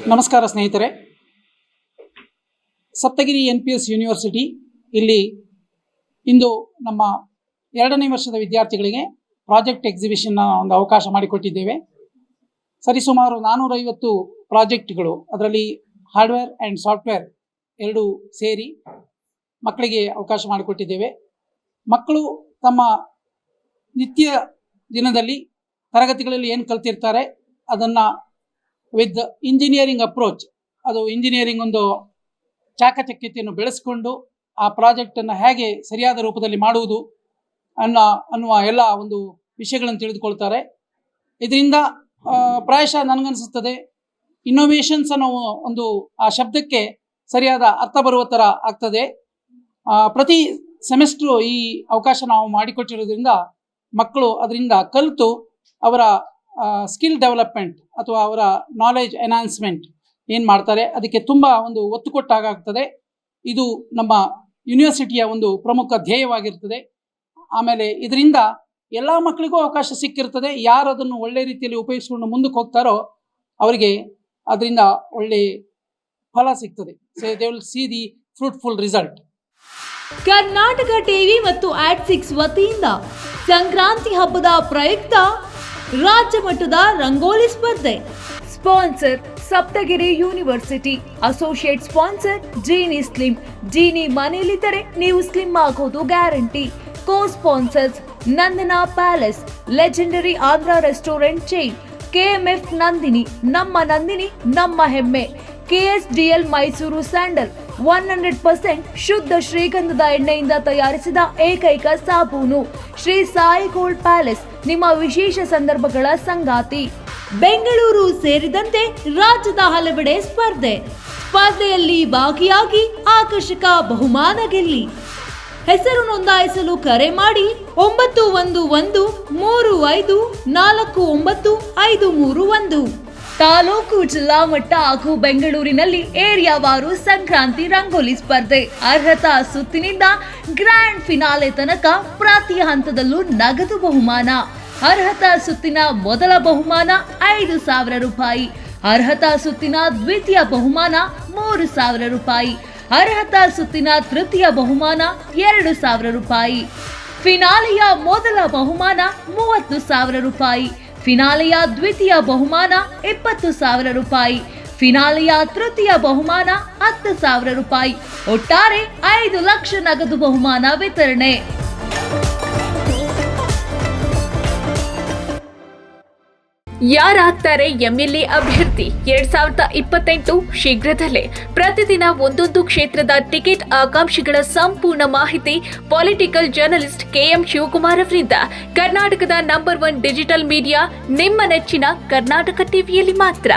ನಮಸ್ಕಾರ ಸ್ನೇಹಿತರೆ. Saptagiri NPS university ಇಲ್ಲಿ ಇಂದು ನಮ್ಮ 2ನೇ ವರ್ಷದ ವಿದ್ಯಾರ್ಥಿಗಳಿಗೆ ಪ್ರಾಜೆಕ್ಟ್ ಎಕ್ಸಿಬಿಷನ್ನ ಒಂದು ಅವಕಾಶ ಮಾಡಿಕೊಟ್ಟಿದ್ದೇವೆ. ಸರಿಸುಮಾರು 450 ಪ್ರಾಜೆಕ್ಟ್ಗಳು, ಅದರಲ್ಲಿ ಹಾರ್ಡ್ವೇರ್ ಆ್ಯಂಡ್ ಸಾಫ್ಟ್ವೇರ್ ಎರಡೂ ಸೇರಿ ಮಕ್ಕಳಿಗೆ ಅವಕಾಶ ಮಾಡಿಕೊಟ್ಟಿದ್ದೇವೆ. ಮಕ್ಕಳು ತಮ್ಮ ನಿತ್ಯ ದಿನದಲ್ಲಿ ತರಗತಿಗಳಲ್ಲಿ ಏನು ಕಲ್ತಿರ್ತಾರೆ ಅದನ್ನು ವಿತ್ ಇಂಜಿನಿಯರಿಂಗ್ ಅಪ್ರೋಚ್, ಅದು ಇಂಜಿನಿಯರಿಂಗ್ ಒಂದು ಚಾಕಚಕ್ಯತೆಯನ್ನು ಬೆಳೆಸ್ಕೊಂಡು ಆ ಪ್ರಾಜೆಕ್ಟನ್ನು ಹೇಗೆ ಸರಿಯಾದ ರೂಪದಲ್ಲಿ ಮಾಡುವುದು ಅನ್ನುವ ಎಲ್ಲ ಒಂದು ವಿಷಯಗಳನ್ನು ತಿಳಿದುಕೊಳ್ತಾರೆ. ಇದರಿಂದ ಪ್ರಾಯಶಃ ನನಗನ್ನಿಸುತ್ತದೆ ಇನ್ನೋವೇಷನ್ಸ್ ಅನ್ನೋ ಒಂದು ಆ ಶಬ್ದಕ್ಕೆ ಸರಿಯಾದ ಅರ್ಥ ಬರುವ ಥರ ಆಗ್ತದೆ. ಪ್ರತಿ ಸೆಮೆಸ್ಟ್ರು ಈ ಅವಕಾಶ ನಾವು ಮಾಡಿಕೊಟ್ಟಿರೋದ್ರಿಂದ ಮಕ್ಕಳು ಅದರಿಂದ ಕಲಿತು ಅವರ ಸ್ಕಿಲ್ ಡೆವಲಪ್ಮೆಂಟ್ ಅಥವಾ ಅವರ ನಾಲೆಜ್ ಎನ್ಹಾನ್ಸ್ಮೆಂಟ್ ಏನು ಮಾಡ್ತಾರೆ ಅದಕ್ಕೆ ತುಂಬ ಒಂದು ಒತ್ತು ಕೊಟ್ಟಾಗ್ತದೆ. ಇದು ನಮ್ಮ ಯೂನಿವರ್ಸಿಟಿಯ ಒಂದು ಪ್ರಮುಖ ಧ್ಯೇಯವಾಗಿರ್ತದೆ. ಆಮೇಲೆ ಇದರಿಂದ ಎಲ್ಲ ಮಕ್ಕಳಿಗೂ ಅವಕಾಶ ಸಿಕ್ಕಿರ್ತದೆ. ಯಾರು ಅದನ್ನು ಒಳ್ಳೆ ರೀತಿಯಲ್ಲಿ ಉಪಯೋಗಿಸ್ಕೊಂಡು ಮುಂದಕ್ಕೆ ಹೋಗ್ತಾರೋ ಅವರಿಗೆ ಅದರಿಂದ ಒಳ್ಳೆ ಫಲ ಸಿಗ್ತದೆ. They will see the fruitful result. Karnataka TV ಮತ್ತು ಆಟ್6 ವತಿಯಿಂದ ಸಂಕ್ರಾಂತಿ ಹಬ್ಬದ ಪ್ರಯುಕ್ತ ರಾಜ್ಯ ಮಟ್ಟದ ರಂಗೋಲಿ ಸ್ಪರ್ಧೆ. Sponsor Saptagiri university. Associate sponsor Jeeni slim. Jeeni ಮನೆಯಲ್ಲಿದ್ದರೆ ನೀವು ಸ್ಲಿಮ್ ಆಗೋದು guarantee. Co sponsors Nandana palace, legendary Andhra restaurant chain, KMF Nandini, ನಮ್ಮ ನಂದಿನಿ ನಮ್ಮ ಹೆಮ್ಮೆ, KSDL ಮೈಸೂರು ಸ್ಯಾಂಡಲ್, 100% ಶುದ್ಧ ಶ್ರೀಗಂಧದ ಎಣ್ಣೆಯಿಂದ ತಯಾರಿಸಿದ ಏಕೈಕ ಸಾಬೂನು, ಶ್ರೀ ಸಾಯಿ ಗೋಲ್ಡ್ ಪ್ಯಾಲೇಸ್, ನಿಮ್ಮ ವಿಶೇಷ ಸಂದರ್ಭಗಳ ಸಂಗಾತಿ. ಬೆಂಗಳೂರು ಸೇರಿದಂತೆ ರಾಜ್ಯದ ಹಲವೆಡೆ ಸ್ಪರ್ಧೆಯಲ್ಲಿ ಭಾಗಿಯಾಗಿ ಆಕರ್ಷಕ ಬಹುಮಾನ ಗೆಲ್ಲಿ. ಹೆಸರು ನೋಂದಾಯಿಸಲು ಕರೆ ಮಾಡಿ 9113549531. ತಾಲೂಕು, ಜಿಲ್ಲಾ ಮಟ್ಟ ಹಾಗೂ ಬೆಂಗಳೂರಿನಲ್ಲಿ ಏರಿಯಾವಾರು ಸಂಕ್ರಾಂತಿ ರಂಗೋಲಿ ಸ್ಪರ್ಧೆ. ಅರ್ಹತಾ ಸುತ್ತಿನಿಂದ ಗ್ರ್ಯಾಂಡ್ ಫಿನಾಲೆ ತನಕ ಪ್ರತಿ ಹಂತದಲ್ಲೂ ನಗದು ಬಹುಮಾನ. ಅರ್ಹತಾ ಸುತ್ತಿನ ಮೊದಲ ಬಹುಮಾನ 5,000 ರೂಪಾಯಿ. ಅರ್ಹತಾ ಸುತ್ತಿನ ದ್ವಿತೀಯ ಬಹುಮಾನ 3,000 ರೂಪಾಯಿ. ಅರ್ಹತಾ ಸುತ್ತಿನ ತೃತೀಯ ಬಹುಮಾನ 2,000 ರೂಪಾಯಿ. ಫಿನಾಲೆಯ ಮೊದಲ ಬಹುಮಾನ 30,000 ರೂಪಾಯಿ. ಫಿನಾಲೆಯ ದ್ವಿತೀಯ ಬಹುಮಾನ 20,000 ರೂಪಾಯಿ. ಫಿನಾಲೆಯ ತೃತೀಯ ಬಹುಮಾನ 10,000 ರೂಪಾಯಿ. ಒಟ್ಟಾರೆ 5 ಲಕ್ಷ ನಗದು ಬಹುಮಾನ ವಿತರಣೆ. ಯಾರಾಗ್ತಾರೆ MLA ಅಭ್ಯರ್ಥಿ 2028 ಶೀಘ್ರದಲ್ಲೇ. ಪ್ರತಿದಿನ ಒಂದೊಂದು ಕ್ಷೇತ್ರದ ಟಿಕೆಟ್ ಆಕಾಂಕ್ಷಿಗಳ ಸಂಪೂರ್ಣ ಮಾಹಿತಿ ಪೊಲಿಟಿಕಲ್ ಜರ್ನಲಿಸ್ಟ್ KM ಶಿವಕುಮಾರ್ ಅವರಿಂದ. ಕರ್ನಾಟಕದ ನಂಬರ್ 1 ಡಿಜಿಟಲ್ ಮೀಡಿಯಾ ನಿಮ್ಮ ನೆಚ್ಚಿನ ಕರ್ನಾಟಕ ಟಿವಿಯಲ್ಲಿ ಮಾತ್ರ.